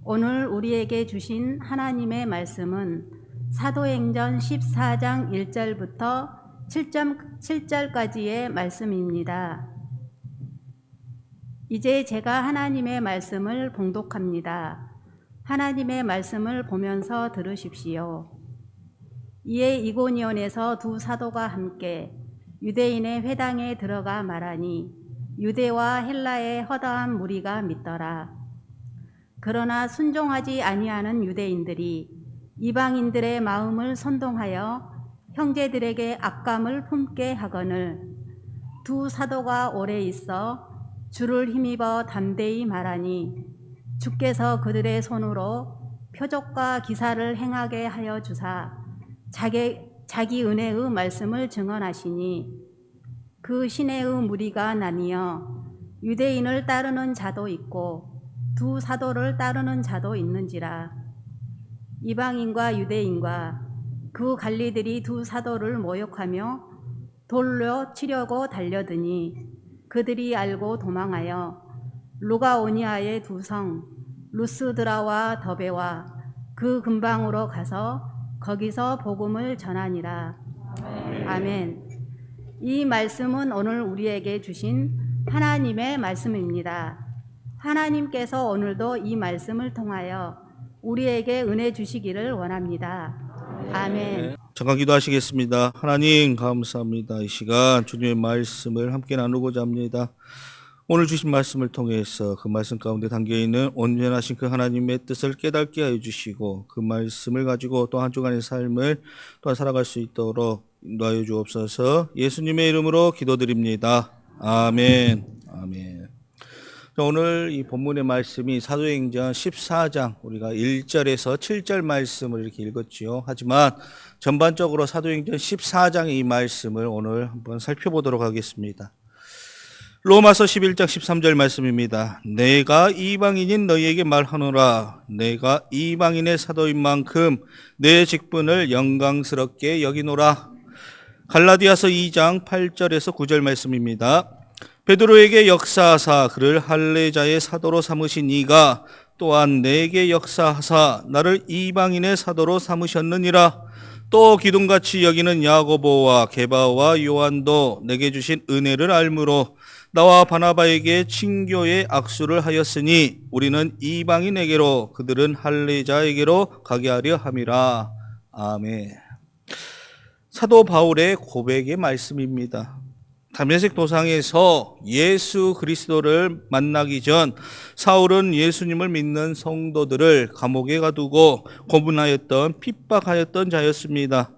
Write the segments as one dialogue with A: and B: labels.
A: 오늘 우리에게 주신 하나님의 말씀은 사도행전 14장 1절부터 7절까지의 말씀입니다. 이제 제가 하나님의 말씀을 봉독합니다. 하나님의 말씀을 보면서 들으십시오. 이에 이고니온에서 두 사도가 함께 유대인의 회당에 들어가 말하니 유대와 헬라의 허다한 무리가 믿더라. 그러나 순종하지 아니하는 유대인들이 이방인들의 마음을 선동하여 형제들에게 악감을 품게 하거늘 두 사도가 오래 있어 주를 힘입어 담대히 말하니 주께서 그들의 손으로 표적과 기사를 행하게 하여 주사 자기 은혜의 말씀을 증언하시니 그 신의 무리가 나뉘어 유대인을 따르는 자도 있고 두 사도를 따르는 자도 있는지라. 이방인과 유대인과 그 관리들이 두 사도를 모욕하며 돌로 치려고 달려드니 그들이 알고 도망하여 루가오니아의 두 성 루스드라와 더베와 그 근방으로 가서 거기서 복음을 전하니라. 아멘. 이 말씀은 오늘 우리에게 주신 하나님의 말씀입니다. 하나님께서 오늘도 이 말씀을 통하여 우리에게 은혜 주시기를 원합니다. 아멘.
B: 잠깐 기도하시겠습니다. 하나님 감사합니다. 이 시간 주님의 말씀을 함께 나누고자 합니다. 오늘 주신 말씀을 통해서 그 말씀 가운데 담겨있는 온전하신 그 하나님의 뜻을 깨닫게 하여 주시고 그 말씀을 가지고 또 한 주간의 삶을 또한 살아갈 수 있도록 인도하여 주옵소서. 예수님의 이름으로 기도드립니다. 아멘. 아멘. 오늘 이 본문의 말씀이 사도행전 14장 우리가 1절에서 7절 말씀을 이렇게 읽었지요. 하지만 전반적으로 사도행전 14장의 이 말씀을 오늘 한번 살펴보도록 하겠습니다. 로마서 11장 13절 말씀입니다. 내가 이방인인 너희에게 말하노라. 내가 이방인의 사도인 만큼 내 직분을 영광스럽게 여기노라. 갈라디아서 2장 8절에서 9절 말씀입니다. 베드로에게 역사하사 그를 할례자의 사도로 삼으신 이가 또한 내게 역사하사 나를 이방인의 사도로 삼으셨느니라. 또 기둥같이 여기는 야고보와 게바와 요한도 내게 주신 은혜를 알므로 나와 바나바에게 친교의 악수를 하였으니 우리는 이방인에게로 그들은 할례자에게로 가게 하려 함이라. 아멘. 사도 바울의 고백의 말씀입니다. 다메섹 도상에서 예수 그리스도를 만나기 전 사울은 예수님을 믿는 성도들을 감옥에 가두고 고문하였던 핍박하였던 자였습니다.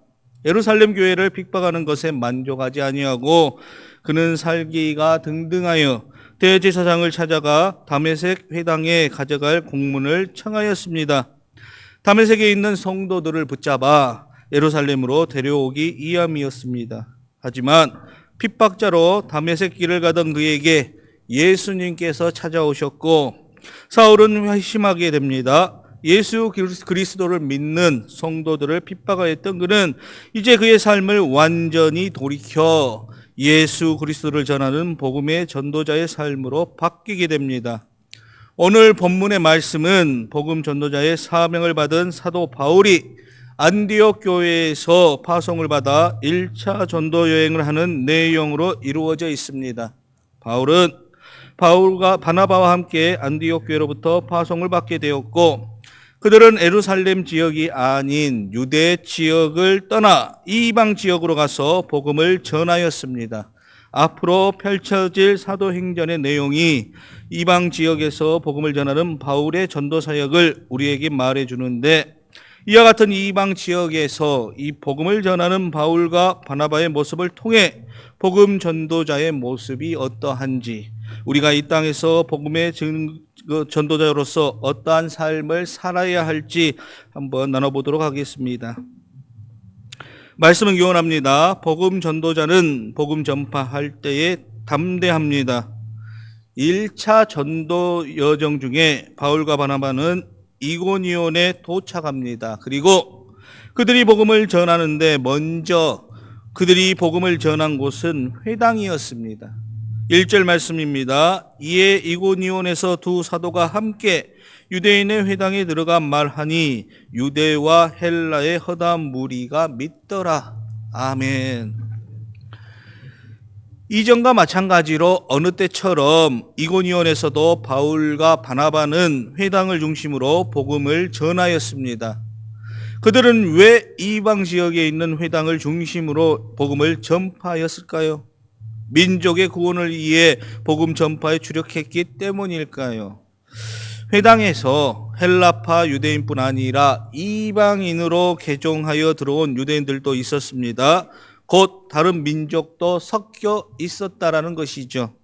B: 예루살렘 교회를 핍박하는 것에 만족하지 아니하고 그는 살기가 등등하여 대제사장을 찾아가 다메섹 회당에 가져갈 공문을 청하였습니다. 다메섹에 있는 성도들을 붙잡아 예루살렘으로 데려오기 위함이었습니다. 하지만 핍박자로 다메섹 길을 가던 그에게 예수님께서 찾아오셨고 사울은 회심하게 됩니다. 예수 그리스도를 믿는 성도들을 핍박하였던 그는 이제 그의 삶을 완전히 돌이켜 예수 그리스도를 전하는 복음의 전도자의 삶으로 바뀌게 됩니다. 오늘 본문의 말씀은 복음 전도자의 사명을 받은 사도 바울이 안디옥 교회에서 파송을 받아 1차 전도 여행을 하는 내용으로 이루어져 있습니다. 바울은 바울과 바나바와 함께 안디옥 교회로부터 파송을 받게 되었고 그들은 예루살렘 지역이 아닌 유대 지역을 떠나 이방 지역으로 가서 복음을 전하였습니다. 앞으로 펼쳐질 사도행전의 내용이 이방 지역에서 복음을 전하는 바울의 전도 사역을 우리에게 말해주는데 이와 같은 이방 지역에서 이 복음을 전하는 바울과 바나바의 모습을 통해 복음 전도자의 모습이 어떠한지 우리가 이 땅에서 복음의 전도자로서 어떠한 삶을 살아야 할지 한번 나눠보도록 하겠습니다. 말씀은 교훈합니다. 복음 전도자는 복음 전파할 때에 담대합니다. 1차 전도 여정 중에 바울과 바나바는 이고니온에 도착합니다. 그리고 그들이 복음을 전하는데 먼저 그들이 복음을 전한 곳은 회당이었습니다. 1절 말씀입니다. 이에 이고니온에서 두 사도가 함께 유대인의 회당에 들어가 말하니 유대와 헬라의 허다한 무리가 믿더라. 아멘. 이전과 마찬가지로 어느 때처럼 이고니온에서도 바울과 바나바는 회당을 중심으로 복음을 전하였습니다. 그들은 왜 이방 지역에 있는 회당을 중심으로 복음을 전파하였을까요? 민족의 구원을 위해 복음 전파에 주력했기 때문일까요? 회당에서 헬라파 유대인뿐 아니라 이방인으로 개종하여 들어온 유대인들도 있었습니다. 곧 다른 민족도 섞여 있었다라는 것이죠.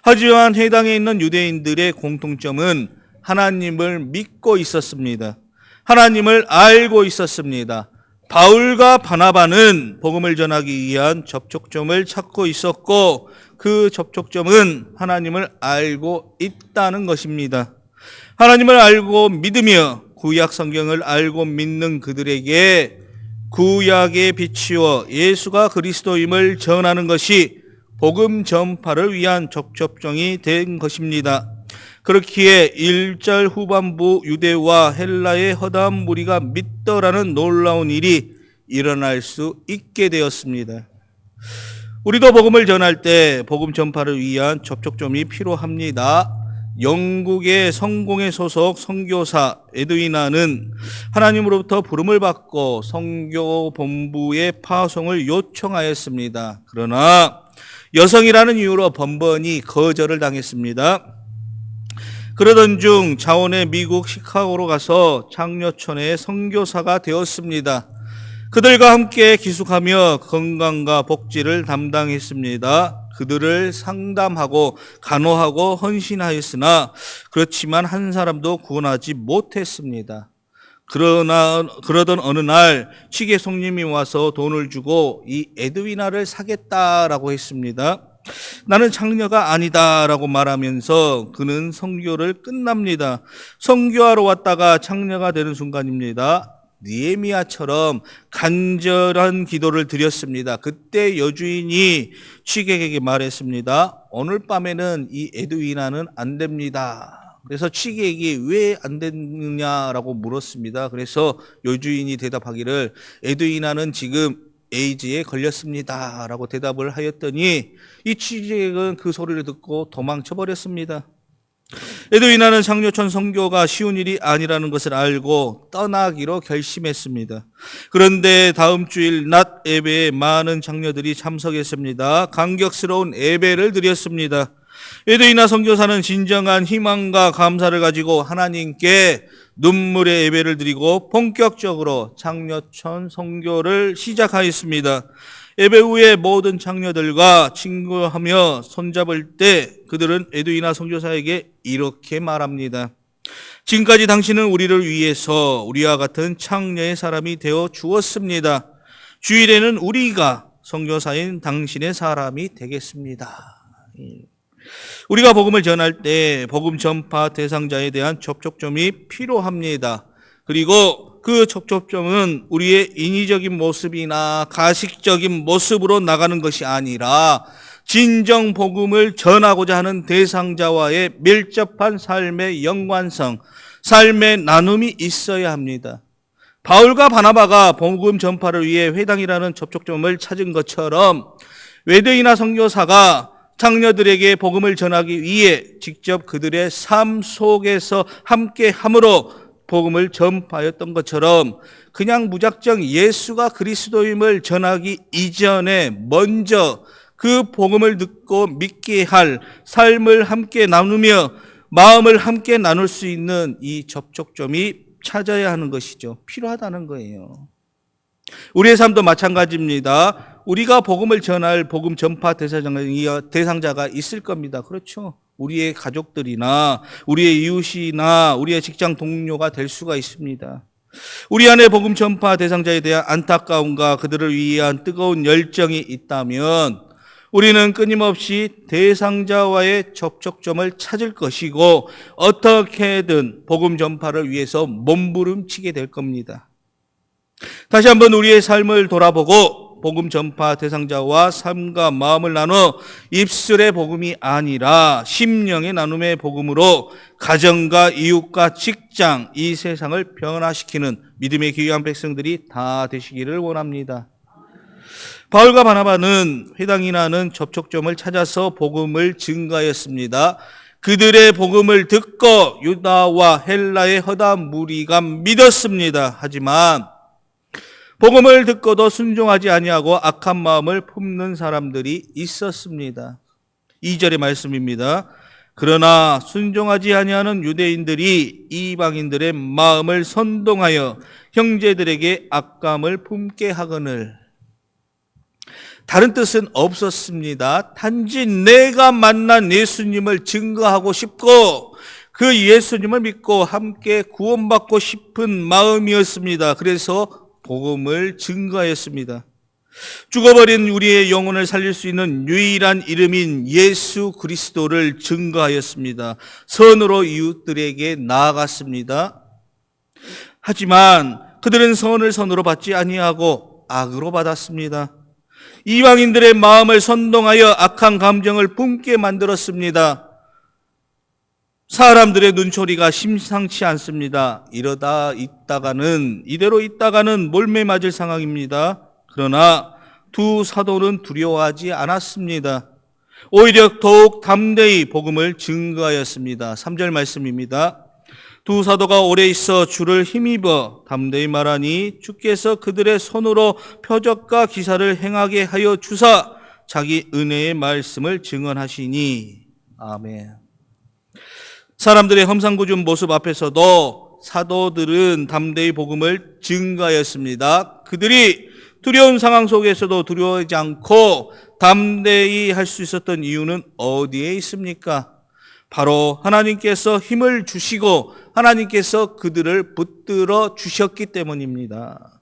B: 하지만 회당에 있는 유대인들의 공통점은 하나님을 믿고 있었습니다. 하나님을 알고 있었습니다. 바울과 바나바는 복음을 전하기 위한 접촉점을 찾고 있었고 그 접촉점은 하나님을 알고 있다는 것입니다. 하나님을 알고 믿으며 구약 성경을 알고 믿는 그들에게 구약에 비추어 예수가 그리스도임을 전하는 것이 복음 전파를 위한 접촉점이 된 것입니다. 그렇기에 1절 후반부 유대와 헬라의 허다한 무리가 믿더라는 놀라운 일이 일어날 수 있게 되었습니다. 우리도 복음을 전할 때 복음 전파를 위한 접촉점이 필요합니다. 영국의 성공회 소속 선교사 에드위나는 하나님으로부터 부름을 받고 선교 본부의 파송을 요청하였습니다. 그러나 여성이라는 이유로 번번이 거절을 당했습니다. 그러던 중 자원의 미국 시카고로 가서 장려촌의 선교사가 되었습니다. 그들과 함께 기숙하며 건강과 복지를 담당했습니다. 그들을 상담하고 간호하고 헌신하였으나 그렇지만 한 사람도 구원하지 못했습니다. 그러던 어느 날 취계 손님이 와서 돈을 주고 이 에드위나를 사겠다라고 했습니다. 나는 장녀가 아니다라고 말하면서 그는 선교를 끝납니다. 선교하러 왔다가 장녀가 되는 순간입니다. 느헤미야처럼 간절한 기도를 드렸습니다. 그때 여주인이 취객에게 말했습니다. 오늘 밤에는 이 에드위나는 안 됩니다. 그래서 취객이 왜 안 됐느냐라고 물었습니다. 그래서 여주인이 대답하기를 에드위나는 지금 에이즈에 걸렸습니다 라고 대답을 하였더니 이 취객은 그 소리를 듣고 도망쳐 버렸습니다. 에드위나는 장려촌 선교가 쉬운 일이 아니라는 것을 알고 떠나기로 결심했습니다. 그런데 다음 주일 낮 예배에 많은 장녀들이 참석했습니다. 감격스러운 예배를 드렸습니다. 에드위나 선교사는 진정한 희망과 감사를 가지고 하나님께 눈물의 예배를 드리고 본격적으로 장려촌 선교를 시작하였습니다. 예배 후에 모든 장녀들과 친구하며 손잡을 때 그들은 에드위나 선교사에게 이렇게 말합니다. 지금까지 당신은 우리를 위해서 우리와 같은 창녀의 사람이 되어 주었습니다. 주일에는 우리가 선교사인 당신의 사람이 되겠습니다. 우리가 복음을 전할 때 복음 전파 대상자에 대한 접촉점이 필요합니다. 그리고 그 접촉점은 우리의 인위적인 모습이나 가식적인 모습으로 나가는 것이 아니라 진정 복음을 전하고자 하는 대상자와의 밀접한 삶의 연관성, 삶의 나눔이 있어야 합니다. 바울과 바나바가 복음 전파를 위해 회당이라는 접촉점을 찾은 것처럼 에드위나 선교사가 장녀들에게 복음을 전하기 위해 직접 그들의 삶 속에서 함께 함으로 복음을 전파하였던 것처럼 그냥 무작정 예수가 그리스도임을 전하기 이전에 먼저 그 복음을 듣고 믿게 할 삶을 함께 나누며 마음을 함께 나눌 수 있는 이 접촉점이 찾아야 하는 것이죠. 필요하다는 거예요. 우리의 삶도 마찬가지입니다. 우리가 복음을 전할 복음 전파 대상자가 있을 겁니다. 그렇죠? 우리의 가족들이나 우리의 이웃이나 우리의 직장 동료가 될 수가 있습니다. 우리 안에 복음 전파 대상자에 대한 안타까움과 그들을 위한 뜨거운 열정이 있다면 우리는 끊임없이 대상자와의 접촉점을 찾을 것이고 어떻게든 복음 전파를 위해서 몸부림치게 될 겁니다. 다시 한번 우리의 삶을 돌아보고 복음 전파 대상자와 삶과 마음을 나눠 입술의 복음이 아니라 심령의 나눔의 복음으로 가정과 이웃과 직장, 이 세상을 변화시키는 믿음의 귀한 백성들이 다 되시기를 원합니다. 바울과 바나바는 회당이 나는 접촉점을 찾아서 복음을 증가했습니다. 그들의 복음을 듣고 유다와 헬라의 허다 무리가 믿었습니다. 하지만 복음을 듣고도 순종하지 아니하고 악한 마음을 품는 사람들이 있었습니다. 2절의 말씀입니다. 그러나 순종하지 아니하는 유대인들이 이방인들의 마음을 선동하여 형제들에게 악감을 품게 하거늘. 다른 뜻은 없었습니다. 단지 내가 만난 예수님을 증거하고 싶고 그 예수님을 믿고 함께 구원받고 싶은 마음이었습니다. 그래서 복음을 증거했습니다. 죽어버린 우리의 영혼을 살릴 수 있는 유일한 이름인 예수 그리스도를 증거하였습니다. 선으로 이웃들에게 나아갔습니다. 하지만 그들은 선을 선으로 받지 아니하고 악으로 받았습니다. 이방인들의 마음을 선동하여 악한 감정을 품게 만들었습니다. 사람들의 눈초리가 심상치 않습니다. 이대로 있다가는 몰매 맞을 상황입니다. 그러나 두 사도는 두려워하지 않았습니다. 오히려 더욱 담대히 복음을 증거하였습니다. 3절 말씀입니다. 두 사도가 오래 있어 주를 힘입어 담대히 말하니 주께서 그들의 손으로 표적과 기사를 행하게 하여 주사 자기 은혜의 말씀을 증언하시니. 아멘. 사람들의 험상궂은 모습 앞에서도 사도들은 담대히 복음을 증거하였습니다. 그들이 두려운 상황 속에서도 두려워하지 않고 담대히 할 수 있었던 이유는 어디에 있습니까? 바로 하나님께서 힘을 주시고 하나님께서 그들을 붙들어 주셨기 때문입니다.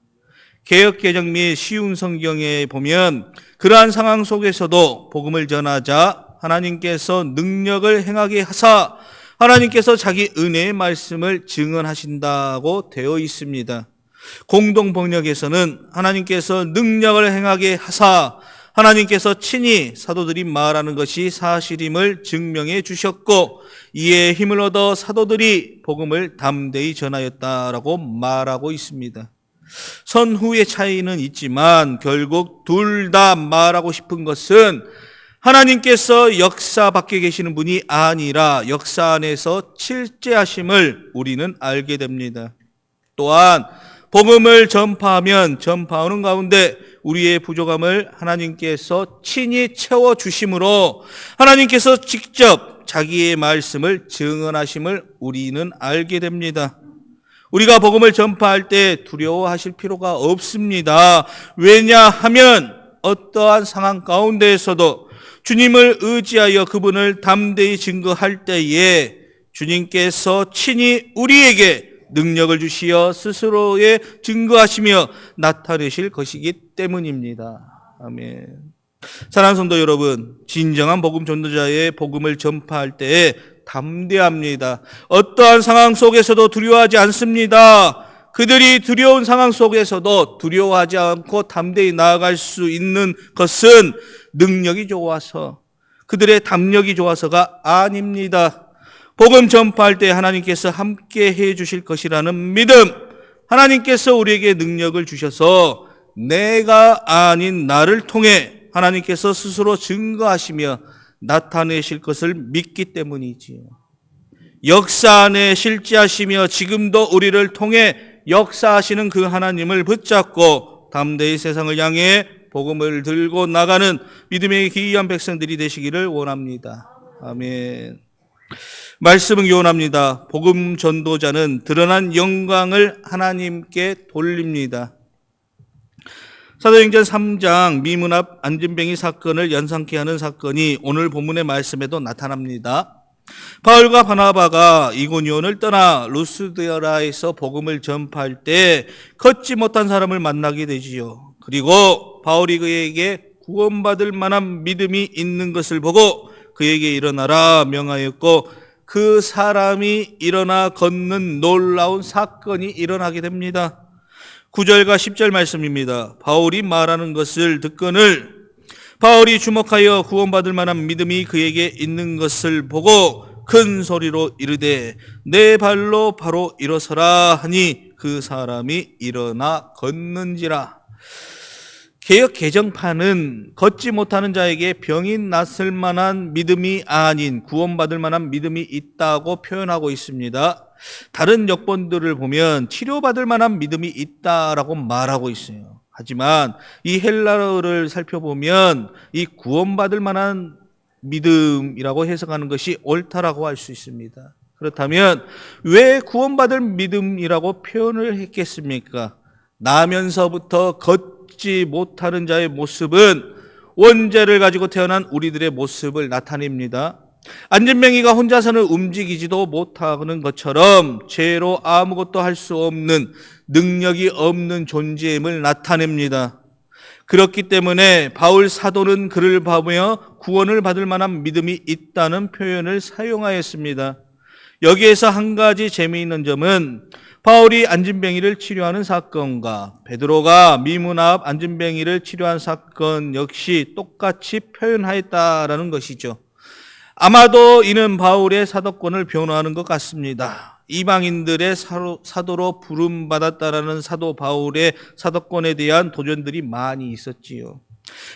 B: 개역개정 및 쉬운 성경에 보면 그러한 상황 속에서도 복음을 전하자 하나님께서 능력을 행하게 하사 하나님께서 자기 은혜의 말씀을 증언하신다고 되어 있습니다. 공동번역에서는 하나님께서 능력을 행하게 하사 하나님께서 친히 사도들이 말하는 것이 사실임을 증명해 주셨고 이에 힘을 얻어 사도들이 복음을 담대히 전하였다라고 말하고 있습니다. 선후의 차이는 있지만 결국 둘 다 말하고 싶은 것은 하나님께서 역사 밖에 계시는 분이 아니라 역사 안에서 실제하심을 우리는 알게 됩니다. 또한 복음을 전파하면 전파하는 가운데 우리의 부족함을 하나님께서 친히 채워주심으로 하나님께서 직접 자기의 말씀을 증언하심을 우리는 알게 됩니다. 우리가 복음을 전파할 때 두려워하실 필요가 없습니다. 왜냐하면 어떠한 상황 가운데에서도 주님을 의지하여 그분을 담대히 증거할 때에 주님께서 친히 우리에게 능력을 주시어 스스로의 증거하시며 나타내실 것이기 때문입니다. 아멘. 사랑하는 성도 여러분, 진정한 복음 전도자의 복음을 전파할 때에 담대합니다. 어떠한 상황 속에서도 두려워하지 않습니다. 그들이 두려운 상황 속에서도 두려워하지 않고 담대히 나아갈 수 있는 것은 능력이 좋아서, 그들의 담력이 좋아서가 아닙니다. 복음 전파할 때 하나님께서 함께 해 주실 것이라는 믿음, 하나님께서 우리에게 능력을 주셔서 내가 아닌 나를 통해 하나님께서 스스로 증거하시며 나타내실 것을 믿기 때문이지요. 역사 안에 실제하시며 지금도 우리를 통해 역사하시는 그 하나님을 붙잡고 담대히 세상을 향해 복음을 들고 나가는 믿음의 귀한 백성들이 되시기를 원합니다. 아멘. 말씀은 교훈합니다. 복음 전도자는 드러난 영광을 하나님께 돌립니다. 사도행전 3장 미문 앞 안진뱅이 사건을 연상케 하는 사건이 오늘 본문의 말씀에도 나타납니다. 바울과 바나바가 이고니온을 떠나 루스드라에서 복음을 전파할 때 걷지 못한 사람을 만나게 되지요. 그리고 바울이 그에게 구원받을 만한 믿음이 있는 것을 보고 그에게 일어나라 명하였고 그 사람이 일어나 걷는 놀라운 사건이 일어나게 됩니다. 9절과 10절 말씀입니다. 바울이 말하는 것을 듣거늘 바울이 주목하여 구원받을 만한 믿음이 그에게 있는 것을 보고 큰 소리로 이르되 내 발로 바로 일어서라 하니 그 사람이 일어나 걷는지라. 개역 개정판은 걷지 못하는 자에게 병이 낫을 만한 믿음이 아닌 구원받을 만한 믿음이 있다고 표현하고 있습니다. 다른 역본들을 보면 치료받을 만한 믿음이 있다라고 말하고 있어요. 하지만 이 헬라어를 살펴보면 이 구원받을 만한 믿음이라고 해석하는 것이 옳다라고 할 수 있습니다. 그렇다면 왜 구원받을 믿음이라고 표현을 했겠습니까? 나면서부터 걷지 못하는 자의 모습은 원죄를 가지고 태어난 우리들의 모습을 나타냅니다. 안진뱅이가 혼자서는 움직이지도 못하는 것처럼 죄로 아무것도 할 수 없는 능력이 없는 존재임을 나타냅니다. 그렇기 때문에 바울 사도는 그를 보며 구원을 받을 만한 믿음이 있다는 표현을 사용하였습니다. 여기에서 한 가지 재미있는 점은 바울이 안진뱅이를 치료하는 사건과 베드로가 미문 앞 안진뱅이를 치료한 사건 역시 똑같이 표현하였다라는 것이죠. 아마도 이는 바울의 사도권을 변호하는 것 같습니다. 이방인들의 사도로 부름받았다라는 사도 바울의 사도권에 대한 도전들이 많이 있었지요.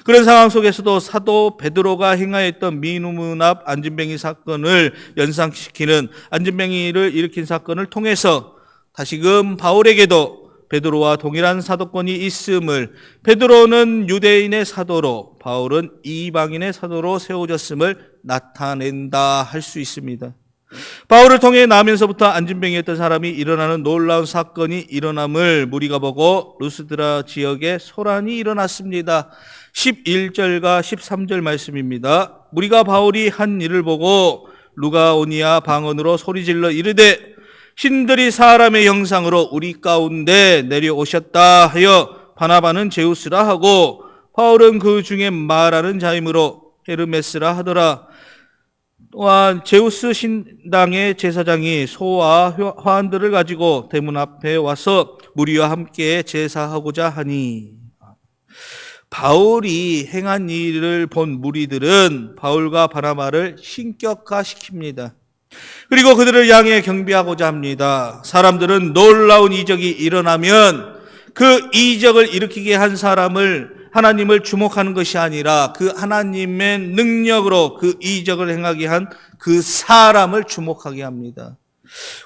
B: 그런 상황 속에서도 사도 베드로가 행하였던 미문 앞 안진뱅이 사건을 연상시키는 안진뱅이를 일으킨 사건을 통해서 다시금 바울에게도 베드로와 동일한 사도권이 있음을, 베드로는 유대인의 사도로 바울은 이방인의 사도로 세워졌음을 나타낸다 할 수 있습니다. 바울을 통해 나면서부터 안진뱅이였던 사람이 일어나는 놀라운 사건이 일어남을 무리가 보고 루스드라 지역에 소란이 일어났습니다. 11절과 13절 말씀입니다. 무리가 바울이 한 일을 보고 루가오니아 방언으로 소리질러 이르되 신들이 사람의 형상으로 우리 가운데 내려오셨다 하여 바나바는 제우스라 하고 바울은 그 중에 말하는 자이므로 헤르메스라 하더라. 또한 제우스 신당의 제사장이 소와 화환들을 가지고 대문 앞에 와서 무리와 함께 제사하고자 하니, 바울이 행한 일을 본 무리들은 바울과 바나바를 신격화시킵니다. 그리고 그들을 향해 경배하고자 합니다. 사람들은 놀라운 이적이 일어나면 그 이적을 일으키게 한 사람을, 하나님을 주목하는 것이 아니라 그 하나님의 능력으로 그 이적을 행하게 한 그 사람을 주목하게 합니다.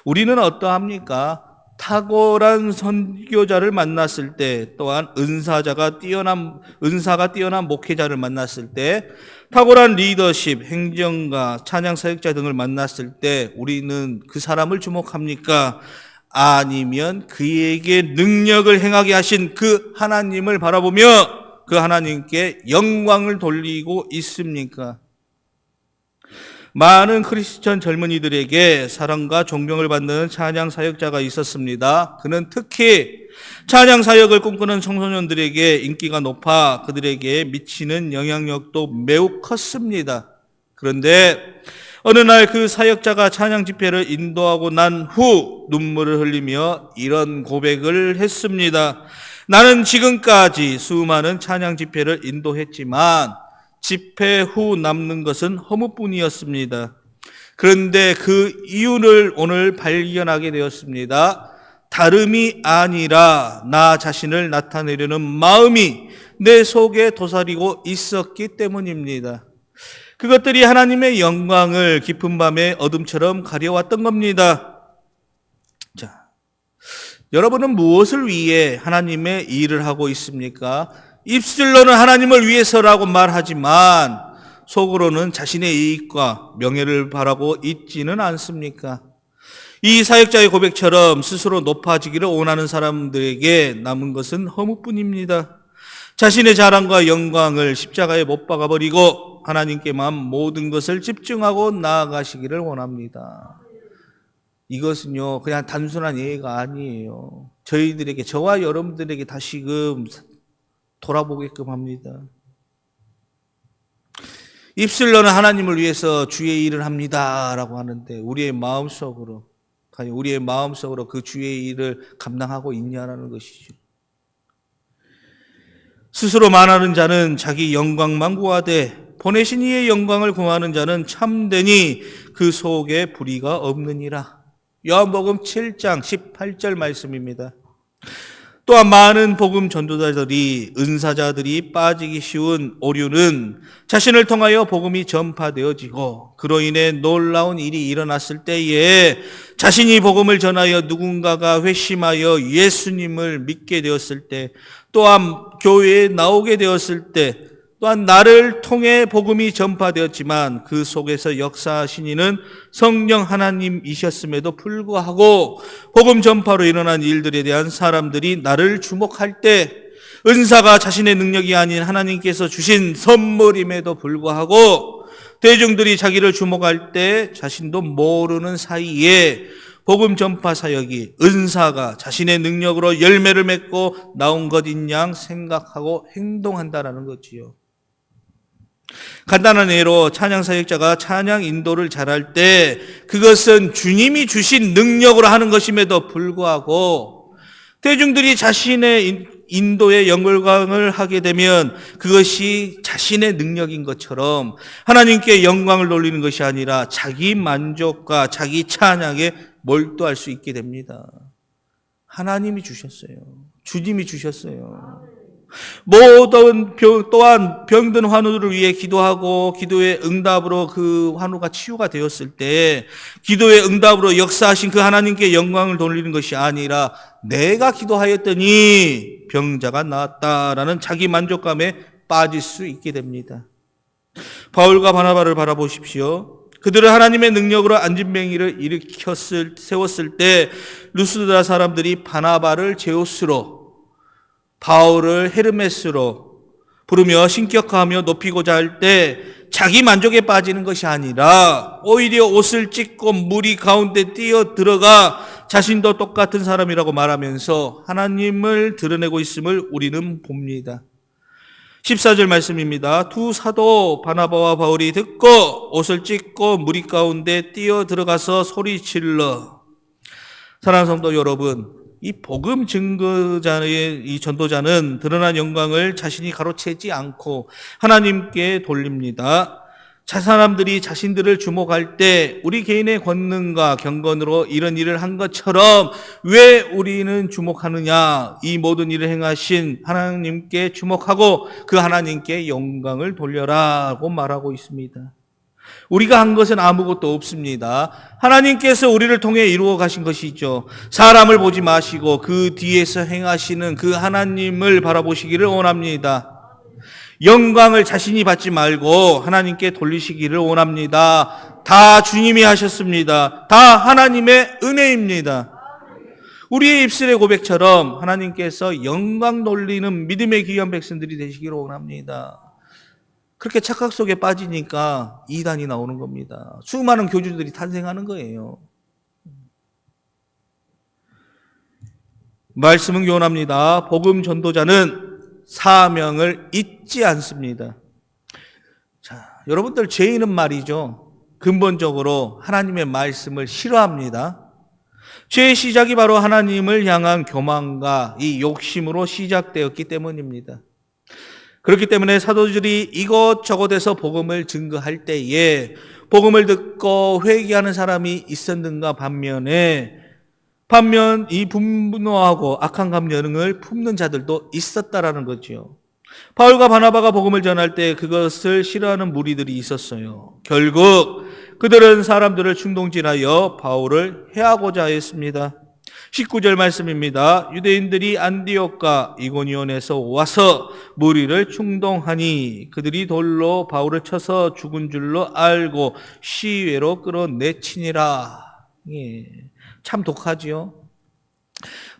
B: 우리는 어떠합니까? 탁월한 선교자를 만났을 때, 또한 은사가 뛰어난 목회자를 만났을 때, 탁월한 리더십, 행정가, 찬양 사역자 등을 만났을 때 우리는 그 사람을 주목합니까? 아니면 그에게 능력을 행하게 하신 그 하나님을 바라보며 그 하나님께 영광을 돌리고 있습니까? 많은 크리스천 젊은이들에게 사랑과 존경을 받는 찬양 사역자가 있었습니다. 그는 특히 찬양 사역을 꿈꾸는 청소년들에게 인기가 높아 그들에게 미치는 영향력도 매우 컸습니다. 그런데 어느 날 그 사역자가 찬양 집회를 인도하고 난 후 눈물을 흘리며 이런 고백을 했습니다. 나는 지금까지 수많은 찬양 집회를 인도했지만 집회 후 남는 것은 허무뿐이었습니다. 그런데 그 이유를 오늘 발견하게 되었습니다. 다름이 아니라 나 자신을 나타내려는 마음이 내 속에 도사리고 있었기 때문입니다. 그것들이 하나님의 영광을 깊은 밤의 어둠처럼 가려왔던 겁니다. 자, 여러분은 무엇을 위해 하나님의 일을 하고 있습니까? 입술로는 하나님을 위해서라고 말하지만 속으로는 자신의 이익과 명예를 바라고 있지는 않습니까? 이 사역자의 고백처럼 스스로 높아지기를 원하는 사람들에게 남은 것은 허무뿐입니다. 자신의 자랑과 영광을 십자가에 못 박아버리고 하나님께만 모든 것을 집중하고 나아가시기를 원합니다. 이것은요, 그냥 단순한 예가 아니에요. 저희들에게, 저와 여러분들에게 다시금 돌아보게끔 합니다. 입술로는 하나님을 위해서 주의 일을 합니다 라고 하는데 우리의 마음속으로 그 주의 일을 감당하고 있냐라는 것이죠. 스스로 말하는 자는 자기 영광만 구하되 보내신 이의 영광을 구하는 자는 참되니 그 속에 불의가 없느니라. 요한복음 7장 18절 말씀입니다. 또한 많은 복음 전도자들이 은사자들이 빠지기 쉬운 오류는 자신을 통하여 복음이 전파되어지고 그로 인해 놀라운 일이 일어났을 때에 자신이 복음을 전하여 누군가가 회심하여 예수님을 믿게 되었을 때, 또한 교회에 나오게 되었을 때, 또한 나를 통해 복음이 전파되었지만 그 속에서 역사하신 이는 성령 하나님이셨음에도 불구하고 복음 전파로 일어난 일들에 대한 사람들이 나를 주목할 때, 은사가 자신의 능력이 아닌 하나님께서 주신 선물임에도 불구하고 대중들이 자기를 주목할 때 자신도 모르는 사이에 복음 전파 사역이, 은사가 자신의 능력으로 열매를 맺고 나온 것인 양 생각하고 행동한다라는 거지요. 간단한 예로 찬양 사역자가 찬양 인도를 잘할 때 그것은 주님이 주신 능력으로 하는 것임에도 불구하고 대중들이 자신의 인도에 영광을 하게 되면 그것이 자신의 능력인 것처럼 하나님께 영광을 돌리는 것이 아니라 자기 만족과 자기 찬양에 몰두할 수 있게 됩니다. 하나님이 주셨어요. 주님이 주셨어요. 모든 또한 병든 환우를 위해 기도하고 기도의 응답으로 그 환우가 치유가 되었을 때 기도의 응답으로 역사하신 그 하나님께 영광을 돌리는 것이 아니라 내가 기도하였더니 병자가 나았다라는 자기 만족감에 빠질 수 있게 됩니다. 바울과 바나바를 바라보십시오. 그들은 하나님의 능력으로 안진뱅이를 세웠을 때 루스드라 사람들이 바나바를 제우스로, 바울을 헤르메스로 부르며 신격화하며 높이고자 할 때 자기 만족에 빠지는 것이 아니라 오히려 옷을 찢고 무리 가운데 뛰어 들어가 자신도 똑같은 사람이라고 말하면서 하나님을 드러내고 있음을 우리는 봅니다. 14절 말씀입니다. 두 사도 바나바와 바울이 듣고 옷을 찢고 무리 가운데 뛰어 들어가서 소리질러. 사랑하는 성도 여러분, 이 복음 증거자의 이 전도자는 드러난 영광을 자신이 가로채지 않고 하나님께 돌립니다. 사람들이 자신들을 주목할 때 우리 개인의 권능과 경건으로 이런 일을 한 것처럼 왜 우리는 주목하느냐? 이 모든 일을 행하신 하나님께 주목하고 그 하나님께 영광을 돌려라고 말하고 있습니다. 우리가 한 것은 아무것도 없습니다. 하나님께서 우리를 통해 이루어 가신 것이죠. 사람을 보지 마시고 그 뒤에서 행하시는 그 하나님을 바라보시기를 원합니다. 영광을 자신이 받지 말고 하나님께 돌리시기를 원합니다. 다 주님이 하셨습니다. 다 하나님의 은혜입니다. 우리의 입술의 고백처럼 하나님께서 영광 돌리는 믿음의 귀한 백성들이 되시기를 원합니다. 그렇게 착각 속에 빠지니까 이단이 나오는 겁니다. 수많은 교주들이 탄생하는 거예요. 말씀은 교훈합니다. 복음 전도자는 사명을 잊지 않습니다. 자, 여러분들 죄인은 말이죠. 근본적으로 하나님의 말씀을 싫어합니다. 죄의 시작이 바로 하나님을 향한 교만과 이 욕심으로 시작되었기 때문입니다. 그렇기 때문에 사도들이 이것저것에서 복음을 증거할 때에 복음을 듣고 회개하는 사람이 있었는가 반면 이 분노하고 악한 감정을 품는 자들도 있었다라는 거죠. 바울과 바나바가 복음을 전할 때 그것을 싫어하는 무리들이 있었어요. 결국 그들은 사람들을 충동질하여 바울을 해하고자 했습니다. 19절 말씀입니다. 유대인들이 안디옥과 이고니온에서 와서 무리를 충동하니 그들이 돌로 바울을 쳐서 죽은 줄로 알고 시외로 끌어내치니라. 예, 참 독하지요.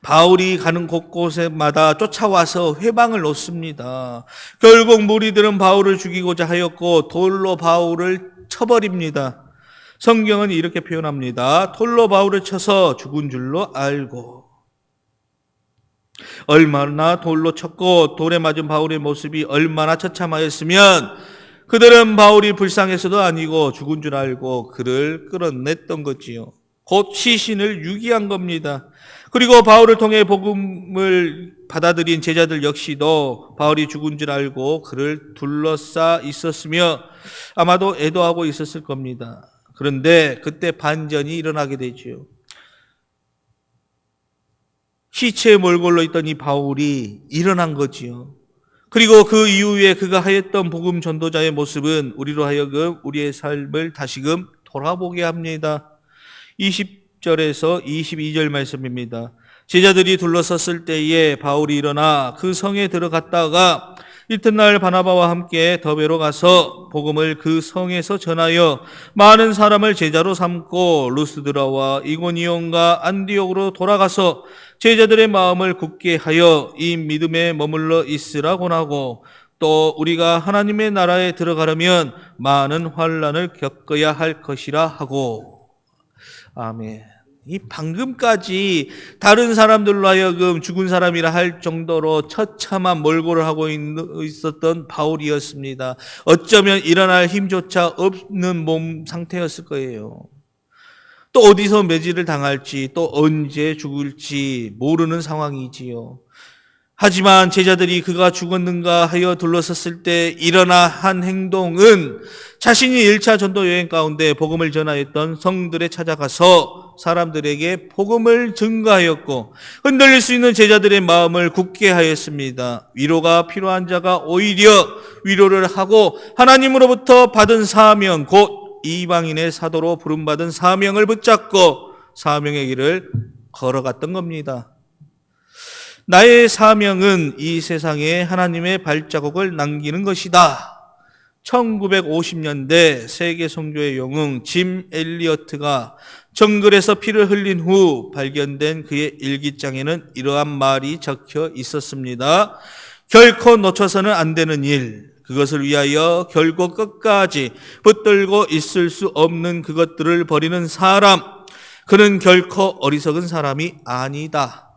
B: 바울이 가는 곳곳마다 쫓아와서 회방을 놓습니다. 결국 무리들은 바울을 죽이고자 하였고 돌로 바울을 쳐버립니다. 성경은 이렇게 표현합니다. 돌로 바울을 쳐서 죽은 줄로 알고. 얼마나 돌로 쳤고 돌에 맞은 바울의 모습이 얼마나 처참하였으면 그들은 바울이 불쌍해서도 아니고 죽은 줄 알고 그를 끌어냈던 거지요. 곧 시신을 유기한 겁니다. 그리고 바울을 통해 복음을 받아들인 제자들 역시도 바울이 죽은 줄 알고 그를 둘러싸 있었으며 아마도 애도하고 있었을 겁니다. 그런데 그때 반전이 일어나게 되지요. 시체에 몰골로 있던 이 바울이 일어난 거지요. 그리고 그 이후에 그가 하였던 복음 전도자의 모습은 우리로 하여금 우리의 삶을 다시금 돌아보게 합니다. 20절에서 22절 말씀입니다. 제자들이 둘러섰을 때에 바울이 일어나 그 성에 들어갔다가 이튿날 바나바와 함께 더베로 가서 복음을 그 성에서 전하여 많은 사람을 제자로 삼고 루스드라와 이고니온과 안디옥으로 돌아가서 제자들의 마음을 굳게 하여 이 믿음에 머물러 있으라 권하고 또 우리가 하나님의 나라에 들어가려면 많은 환난을 겪어야 할 것이라 하고. 아멘. 이 방금까지 다른 사람들로 하여금 죽은 사람이라 할 정도로 처참한 몰골을 하고 있었던 바울이었습니다. 어쩌면 일어날 힘조차 없는 몸 상태였을 거예요. 또 어디서 매질을 당할지 또 언제 죽을지 모르는 상황이지요. 하지만 제자들이 그가 죽었는가 하여 둘러섰을 때 일어나 한 행동은 자신이 1차 전도 여행 가운데 복음을 전하였던 성들에 찾아가서 사람들에게 복음을 증거하였고 흔들릴 수 있는 제자들의 마음을 굳게 하였습니다. 위로가 필요한 자가 오히려 위로를 하고 하나님으로부터 받은 사명 곧 이방인의 사도로 부름받은 사명을 붙잡고 사명의 길을 걸어갔던 겁니다. 나의 사명은 이 세상에 하나님의 발자국을 남기는 것이다. 1950년대 세계 선교의 영웅 짐 엘리어트가 정글에서 피를 흘린 후 발견된 그의 일기장에는 이러한 말이 적혀 있었습니다. 결코 놓쳐서는 안 되는 일, 그것을 위하여 결국 끝까지 붙들고 있을 수 없는 그것들을 버리는 사람, 그는 결코 어리석은 사람이 아니다.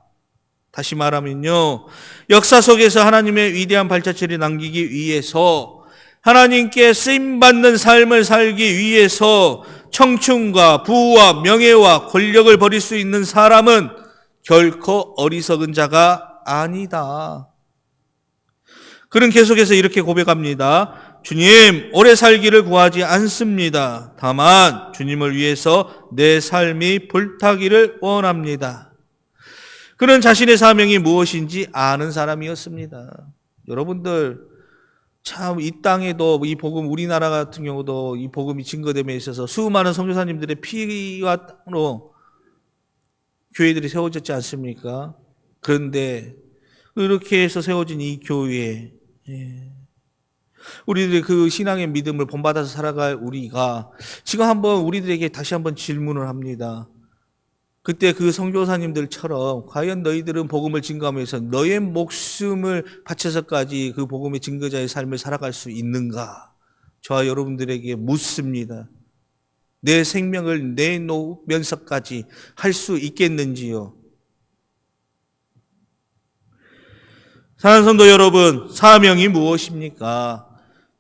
B: 다시 말하면요, 역사 속에서 하나님의 위대한 발자취를 남기기 위해서 하나님께 쓰임받는 삶을 살기 위해서 청춘과 부와 명예와 권력을 버릴 수 있는 사람은 결코 어리석은 자가 아니다. 그는 계속해서 이렇게 고백합니다. 주님, 오래 살기를 구하지 않습니다. 다만 주님을 위해서 내 삶이 불타기를 원합니다. 그는 자신의 사명이 무엇인지 아는 사람이었습니다. 여러분들, 참 이 땅에도 이 복음, 우리나라 같은 경우도 이 복음이 증거됨에 있어서 수많은 선교사님들의 피와 땀으로 교회들이 세워졌지 않습니까? 그런데 이렇게 해서 세워진 이 교회, 우리들의 그 신앙의 믿음을 본받아서 살아갈 우리가 지금 한번 우리들에게 다시 한번 질문을 합니다. 그때 그 선교사님들처럼 과연 너희들은 복음을 증거하면서 너의 목숨을 바쳐서까지 그 복음의 증거자의 삶을 살아갈 수 있는가? 저와 여러분들에게 묻습니다. 내 생명을 내놓으면서까지 할 수 있겠는지요? 사랑하는 성도 여러분, 사명이 무엇입니까?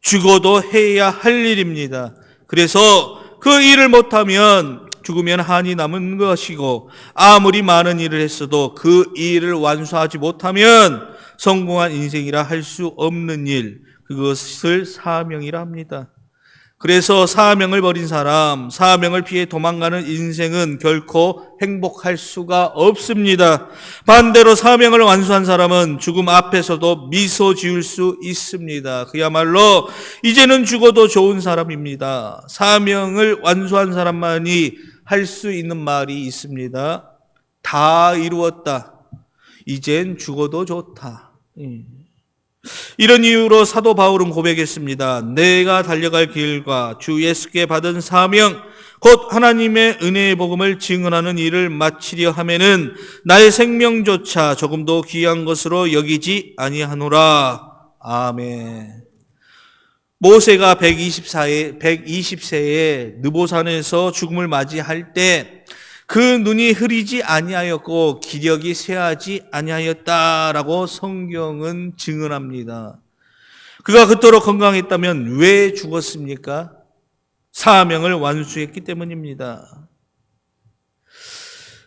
B: 죽어도 해야 할 일입니다. 그래서 그 일을 못하면 죽으면 한이 남은 것이고 아무리 많은 일을 했어도 그 일을 완수하지 못하면 성공한 인생이라 할 수 없는 일, 그것을 사명이라 합니다. 그래서 사명을 버린 사람, 사명을 피해 도망가는 인생은 결코 행복할 수가 없습니다. 반대로 사명을 완수한 사람은 죽음 앞에서도 미소 지을 수 있습니다. 그야말로 이제는 죽어도 좋은 사람입니다. 사명을 완수한 사람만이 할 수 있는 말이 있습니다. 다 이루었다. 이젠 죽어도 좋다. 이런 이유로 사도 바울은 고백했습니다. 내가 달려갈 길과 주 예수께 받은 사명, 곧 하나님의 은혜의 복음을 증언하는 일을 마치려 하면은 나의 생명조차 조금도 귀한 것으로 여기지 아니하노라. 아멘. 모세가 120세에 느보산에서 죽음을 맞이할 때 그 눈이 흐리지 아니하였고 기력이 쇠하지 아니하였다라고 성경은 증언합니다. 그가 그토록 건강했다면 왜 죽었습니까? 사명을 완수했기 때문입니다.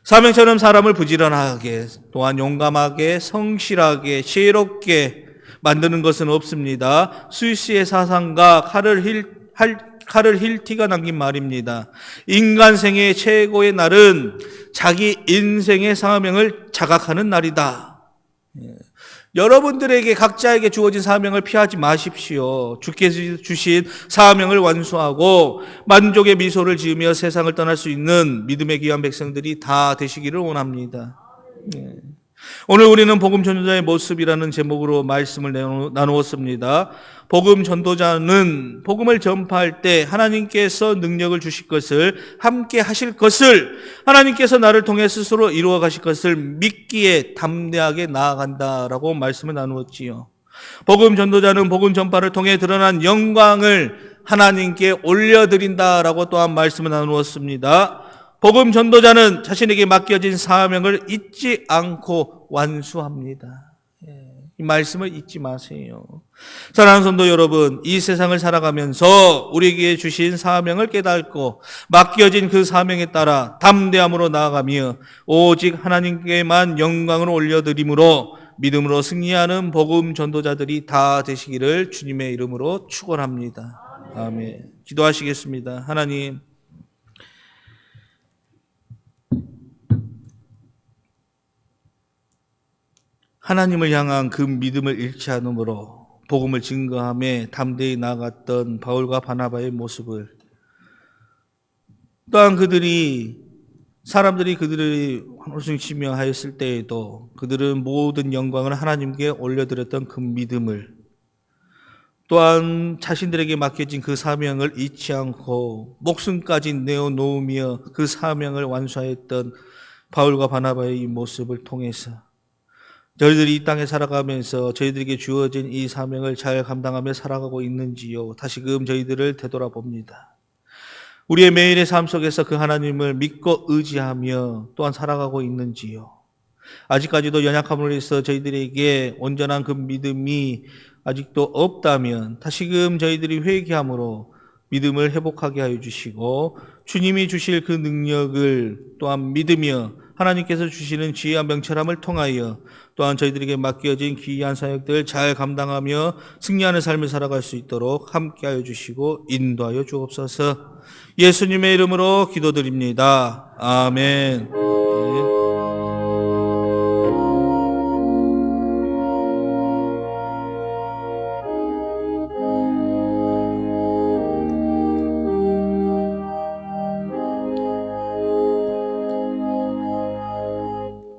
B: 사명처럼 사람을 부지런하게, 또한 용감하게, 성실하게, 지혜롭게 만드는 것은 없습니다. 스위스의 사상가 카를 힐티가 남긴 말입니다. 인간 생의 최고의 날은 자기 인생의 사명을 자각하는 날이다. 여러분들에게 각자에게 주어진 사명을 피하지 마십시오. 주께서 주신 사명을 완수하고 만족의 미소를 지으며 세상을 떠날 수 있는 믿음의 귀한 백성들이 다 되시기를 원합니다. 오늘 우리는 복음 전도자의 모습이라는 제목으로 말씀을 나누었습니다. 복음 전도자는 복음을 전파할 때 하나님께서 능력을 주실 것을, 함께 하실 것을, 하나님께서 나를 통해 스스로 이루어 가실 것을 믿기에 담대하게 나아간다라고 말씀을 나누었지요. 복음 전도자는 복음 전파를 통해 드러난 영광을 하나님께 올려드린다라고 또한 말씀을 나누었습니다. 복음 전도자는 자신에게 맡겨진 사명을 잊지 않고 완수합니다. 이 말씀을 잊지 마세요. 사랑하는 성도 여러분, 이 세상을 살아가면서 우리에게 주신 사명을 깨닫고 맡겨진 그 사명에 따라 담대함으로 나아가며 오직 하나님께만 영광을 올려드림으로 믿음으로 승리하는 복음 전도자들이 다 되시기를 주님의 이름으로 축원합니다. 아멘. 기도하시겠습니다. 하나님, 하나님을 향한 그 믿음을 잃지 않으므로 복음을 증거하며 담대히 나아갔던 바울과 바나바의 모습을, 또한 사람들이 그들이 한웃음치며 하였을 때에도 그들은 모든 영광을 하나님께 올려드렸던 그 믿음을, 또한 자신들에게 맡겨진 그 사명을 잊지 않고 목숨까지 내어놓으며 그 사명을 완수하였던 바울과 바나바의 이 모습을 통해서 저희들이 이 땅에 살아가면서 저희들에게 주어진 이 사명을 잘 감당하며 살아가고 있는지요? 다시금 저희들을 되돌아봅니다. 우리의 매일의 삶 속에서 그 하나님을 믿고 의지하며 또한 살아가고 있는지요? 아직까지도 연약함으로 인해서 저희들에게 온전한 그 믿음이 아직도 없다면 다시금 저희들이 회개함으로 믿음을 회복하게 하여 주시고 주님이 주실 그 능력을 또한 믿으며 하나님께서 주시는 지혜와 명철함을 통하여 또한 저희들에게 맡겨진 귀한 사역들 잘 감당하며 승리하는 삶을 살아갈 수 있도록 함께하여 주시고 인도하여 주옵소서. 예수님의 이름으로 기도드립니다. 아멘.